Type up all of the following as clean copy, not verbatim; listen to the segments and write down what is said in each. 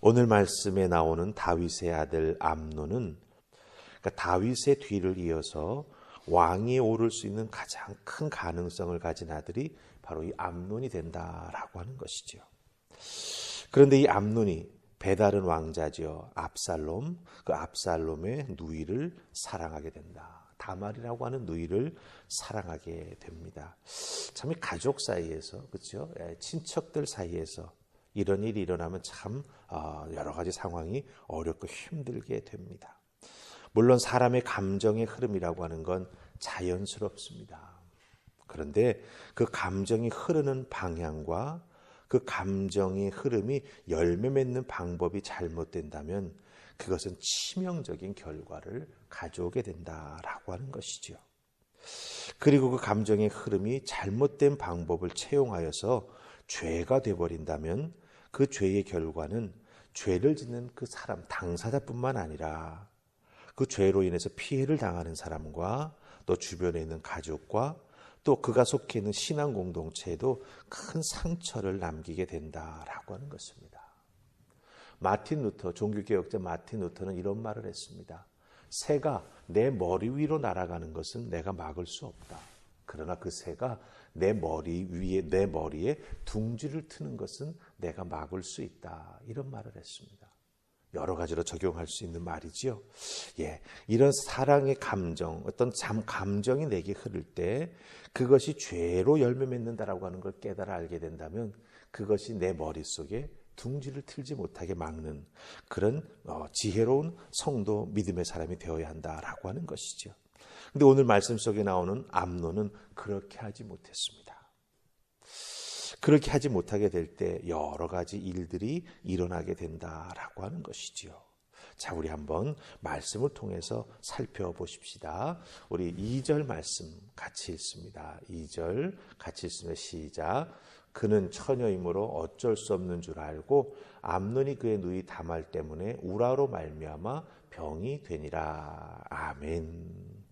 오늘 말씀에 나오는 다윗의 아들 암논은 그러니까 다윗의 뒤를 이어서 왕위에 오를 수 있는 가장 큰 가능성을 가진 아들이 바로 이 암논이 된다라고 하는 것이죠. 그런데 이 암논이 배다른 왕자죠. 압살롬, 그 압살롬의 누이를 사랑하게 된다. 다말이라고 하는 누이를 사랑하게 됩니다. 참 이 가족 사이에서, 그렇죠? 친척들 사이에서 이런 일이 일어나면 참 여러 가지 상황이 어렵고 힘들게 됩니다. 물론 사람의 감정의 흐름이라고 하는 건 자연스럽습니다. 그런데 그 감정이 흐르는 방향과 그 감정의 흐름이 열매 맺는 방법이 잘못된다면 그것은 치명적인 결과를 가져오게 된다라고 하는 것이죠. 그리고 그 감정의 흐름이 잘못된 방법을 채용하여서 죄가 되어버린다면 그 죄의 결과는 죄를 짓는 그 사람, 당사자뿐만 아니라 그 죄로 인해서 피해를 당하는 사람과 또 주변에 있는 가족과 또 그가 속해 있는 신앙 공동체에도 큰 상처를 남기게 된다라고 하는 것입니다. 마틴 루터, 종교개혁자 마틴 루터는 이런 말을 했습니다. 새가 내 머리 위로 날아가는 것은 내가 막을 수 없다. 그러나 그 새가 내 머리에 둥지를 트는 것은 내가 막을 수 있다. 이런 말을 했습니다. 여러 가지로 적용할 수 있는 말이지요. 이런 사랑의 감정, 어떤 감정이 내게 흐를 때 그것이 죄로 열매 맺는다라고 하는 걸 깨달아 알게 된다면 그것이 내 머릿속에 둥지를 틀지 못하게 막는 그런 지혜로운 성도 믿음의 사람이 되어야 한다라고 하는 것이죠. 근데 오늘 말씀 속에 나오는 암논은 그렇게 하지 못했습니다. 그렇게 하지 못하게 될 때 여러 가지 일들이 일어나게 된다라고 하는 것이지요. 자, 우리 한번 말씀을 통해서 살펴보십시다. 우리 2절 말씀 같이 읽습니다. 2절 같이 읽으면 시작. 그는 처녀이므로 어쩔 수 없는 줄 알고 암논이 그의 누이 다말 때문에 우라로 말미암아 병이 되니라. 아멘.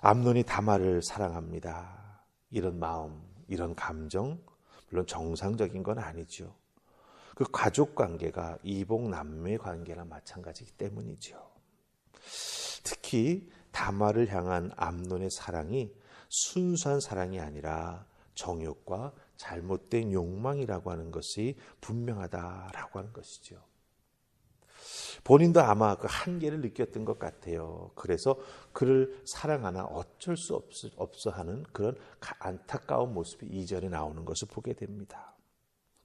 암논이 다말을 사랑합니다. 이런 마음, 이런 감정, 물론 정상적인 건 아니죠. 그 가족 관계가 이복 남매 관계나 마찬가지이기 때문이죠. 특히 다말을 향한 암논의 사랑이 순수한 사랑이 아니라 정욕과 잘못된 욕망이라고 하는 것이 분명하다라고 하는 것이죠. 본인도 아마 그 한계를 느꼈던 것 같아요. 그래서 그를 사랑하나 어쩔 수 없어 하는 그런 안타까운 모습이 2절에 나오는 것을 보게 됩니다.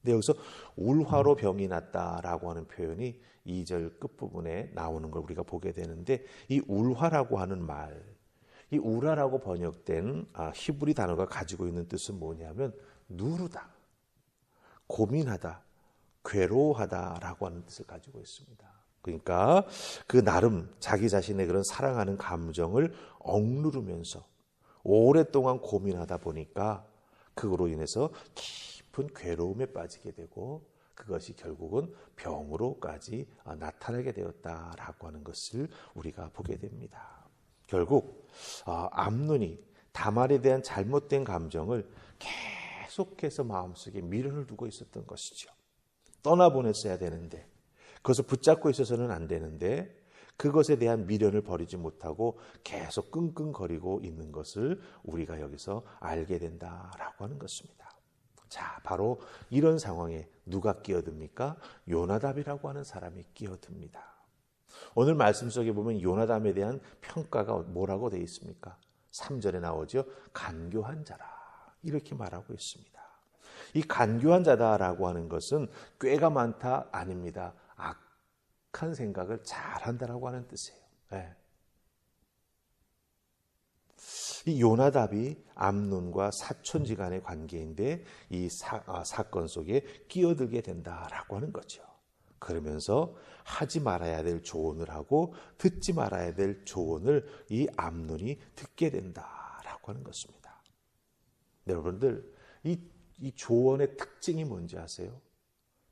근데 여기서 울화로 병이 났다라고 하는 표현이 2절 끝부분에 나오는 걸 우리가 보게 되는데 이 울화라고 하는 말, 이 우라라고 번역된 히브리 단어가 가지고 있는 뜻은 뭐냐면 누르다, 고민하다, 괴로워하다라고 하는 뜻을 가지고 있습니다. 그러니까 그 나름 자기 자신의 그런 사랑하는 감정을 억누르면서 오랫동안 고민하다 보니까 그거로 인해서 깊은 괴로움에 빠지게 되고 그것이 결국은 병으로까지 나타나게 되었다라고 하는 것을 우리가 보게 됩니다. 결국 암논이 다말에 대한 잘못된 감정을 계속해서 마음속에 미련을 두고 있었던 것이죠. 떠나보냈어야 되는데 그것을 붙잡고 있어서는 안 되는데 그것에 대한 미련을 버리지 못하고 계속 끙끙거리고 있는 것을 우리가 여기서 알게 된다라고 하는 것입니다. 자, 바로 이런 상황에 누가 끼어듭니까? 요나답이라고 하는 사람이 끼어듭니다. 오늘 말씀 속에 보면 요나답에 대한 평가가 뭐라고 되어 있습니까? 3절에 나오죠. 간교한 자라 이렇게 말하고 있습니다. 이 간교한 자다라고 하는 것은 꾀가 많다 아닙니다. 악한 생각을 잘한다라고 하는 뜻이에요. 네. 이 요나답이 암논과 사촌지간의 관계인데 이 사건 속에 끼어들게 된다라고 하는 거죠. 그러면서 하지 말아야 될 조언을 하고 듣지 말아야 될 조언을 이 암논이 듣게 된다라고 하는 것입니다. 네, 여러분들 이 조언의 특징이 뭔지 아세요?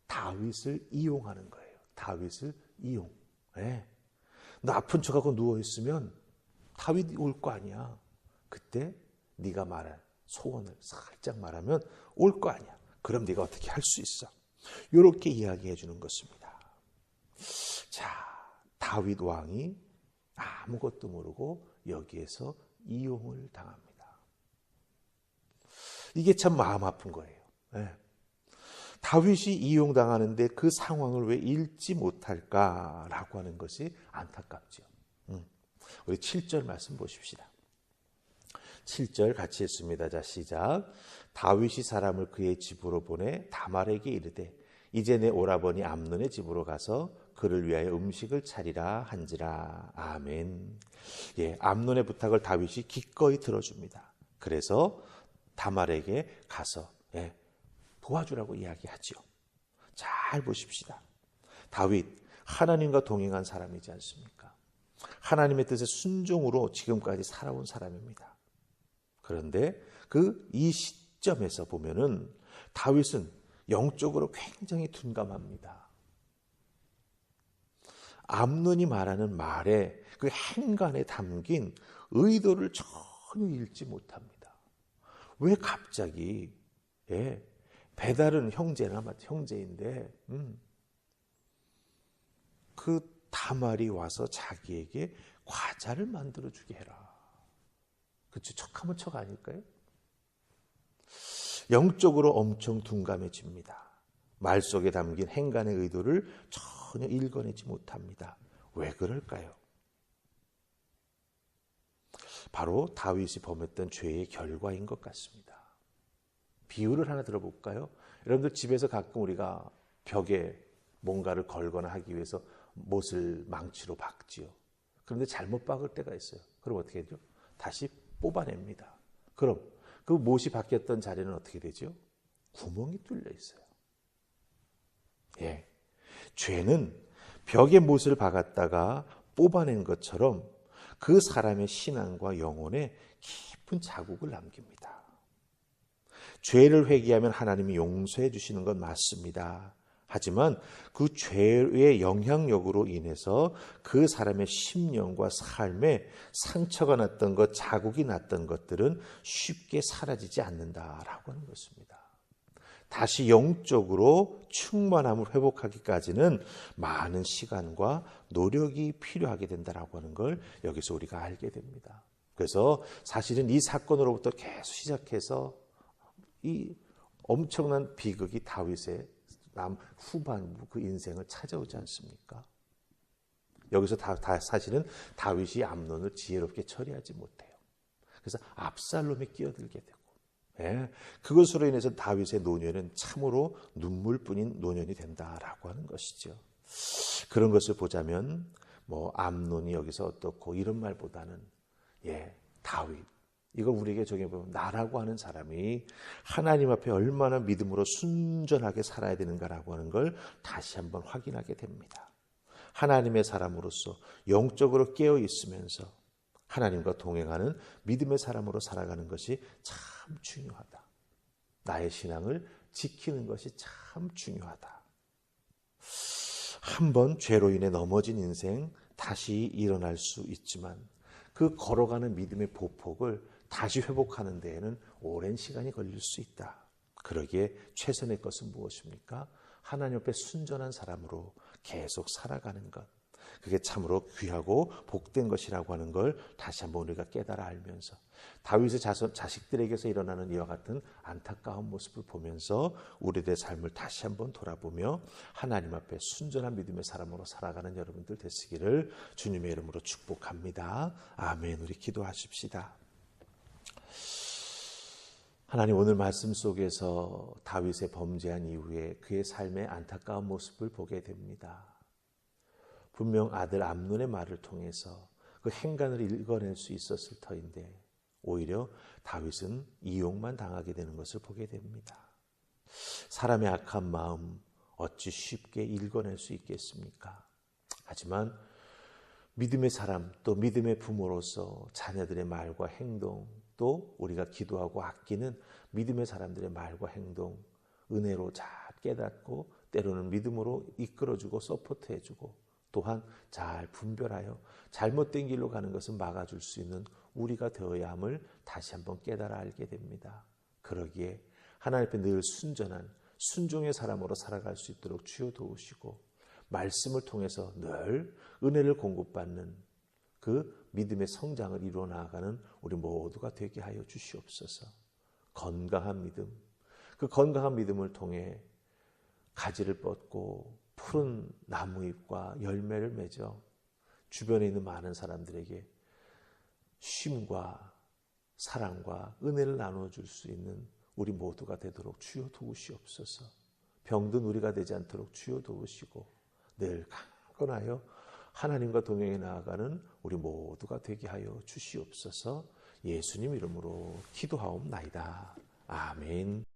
다윗을 이용하는 거예요. 다윗을 이용. 네. 너 아픈 척하고 누워있으면 다윗이 올 거 아니야. 그때 네가 말할 소원을 살짝 말하면 올 거 아니야. 그럼 네가 어떻게 할 수 있어. 이렇게 이야기해 주는 것입니다. 다윗 왕이 아무것도 모르고 여기에서 이용을 당합니다. 이게 참 마음 아픈 거예요. 네. 다윗이 이용당하는데 그 상황을 왜 읽지 못할까라고 하는 것이 안타깝죠. 우리 7절 말씀 보십시다. 7절 같이 했습니다. 자, 시작. 다윗이 사람을 그의 집으로 보내 다말에게 이르되 이제 내 오라버니 암논의 집으로 가서 그를 위하여 음식을 차리라 한지라. 아멘. 예, 암논의 부탁을 다윗이 기꺼이 들어줍니다. 그래서 다말에게 가서 도와주라고 이야기하죠. 잘 보십시다. 다윗, 하나님과 동행한 사람이지 않습니까? 하나님의 뜻에 순종으로 지금까지 살아온 사람입니다. 그런데 이 시점에서 보면은 다윗은 영적으로 굉장히 둔감합니다. 암논이 말하는 말에 그 행간에 담긴 의도를 전혀 읽지 못합니다. 왜 갑자기 배달은 형제인데 그 다말이 와서 자기에게 과자를 만들어 주게 해라. 그렇죠? 척하면 척 아닐까요? 영적으로 엄청 둔감해집니다. 말 속에 담긴 행간의 의도를 전혀 읽어내지 못합니다. 왜 그럴까요? 바로 다윗이 범했던 죄의 결과인 것 같습니다. 비유를 하나 들어볼까요? 여러분들 집에서 가끔 우리가 벽에 뭔가를 걸거나 하기 위해서 못을 망치로 박지요. 그런데 잘못 박을 때가 있어요. 그럼 어떻게 되죠? 다시 뽑아냅니다. 그럼 그 못이 박혔던 자리는 어떻게 되죠? 구멍이 뚫려 있어요. 예, 죄는 벽에 못을 박았다가 뽑아낸 것처럼 그 사람의 신앙과 영혼에 깊은 자국을 남깁니다. 죄를 회개하면 하나님이 용서해 주시는 건 맞습니다. 하지만 그 죄의 영향력으로 인해서 그 사람의 심령과 삶에 상처가 났던 것, 자국이 났던 것들은 쉽게 사라지지 않는다라고 하는 것입니다. 다시 영적으로 충만함을 회복하기까지는 많은 시간과 노력이 필요하게 된다라고 하는 걸 여기서 우리가 알게 됩니다. 그래서 사실은 이 사건으로부터 계속 시작해서 이 엄청난 비극이 다윗의 후반부 그 인생을 찾아오지 않습니까? 여기서 사실은 다윗이 암논을 지혜롭게 처리하지 못해요. 그래서 압살롬이 끼어들게 되고, 그것으로 인해서 다윗의 노년은 참으로 눈물뿐인 노년이 된다라고 하는 것이죠. 그런 것을 보자면 암논이 여기서 어떻고 이런 말보다는 다윗, 이거 우리에게 적용해보면 나라고 하는 사람이 하나님 앞에 얼마나 믿음으로 순전하게 살아야 되는가라고 하는 걸 다시 한번 확인하게 됩니다. 하나님의 사람으로서 영적으로 깨어 있으면서 하나님과 동행하는 믿음의 사람으로 살아가는 것이 참 중요하다. 나의 신앙을 지키는 것이 참 중요하다. 한번 죄로 인해 넘어진 인생 다시 일어날 수 있지만 그 걸어가는 믿음의 보폭을 다시 회복하는 데에는 오랜 시간이 걸릴 수 있다. 그러기에 최선의 것은 무엇입니까? 하나님 앞에 순전한 사람으로 계속 살아가는 것. 그게 참으로 귀하고 복된 것이라고 하는 걸 다시 한번 우리가 깨달아 알면서 다윗의 자식들에게서 일어나는 이와 같은 안타까운 모습을 보면서 우리들의 삶을 다시 한번 돌아보며 하나님 앞에 순전한 믿음의 사람으로 살아가는 여러분들 되시기를 주님의 이름으로 축복합니다. 아멘. 우리 기도하십시다. 하나님, 오늘 말씀 속에서 다윗의 범죄한 이후에 그의 삶의 안타까운 모습을 보게 됩니다. 분명 아들 암논의 말을 통해서 그 행간을 읽어낼 수 있었을 터인데 오히려 다윗은 이용만 당하게 되는 것을 보게 됩니다. 사람의 악한 마음 어찌 쉽게 읽어낼 수 있겠습니까? 하지만 믿음의 사람, 또 믿음의 부모로서 자녀들의 말과 행동, 또 우리가 기도하고 아끼는 믿음의 사람들의 말과 행동, 은혜로 잘 깨닫고 때로는 믿음으로 이끌어주고 서포트해주고 또한 잘 분별하여 잘못된 길로 가는 것을 막아줄 수 있는 우리가 되어야 함을 다시 한번 깨달아 알게 됩니다. 그러기에 하나님 앞에 늘 순전한 순종의 사람으로 살아갈 수 있도록 주여 도우시고 말씀을 통해서 늘 은혜를 공급받는 그 믿음의 성장을 이루어 나아가는 우리 모두가 되게 하여 주시옵소서. 건강한 믿음, 그 건강한 믿음을 통해 가지를 뻗고 푸른 나무잎과 열매를 맺어 주변에 있는 많은 사람들에게 쉼과 사랑과 은혜를 나눠줄 수 있는 우리 모두가 되도록 주여 도우시옵소서. 병든 우리가 되지 않도록 주여 도우시고 늘 강건하여 하나님과 동행해 나아가는 우리 모두가 되게 하여 주시옵소서. 예수님 이름으로 기도하옵나이다. 아멘.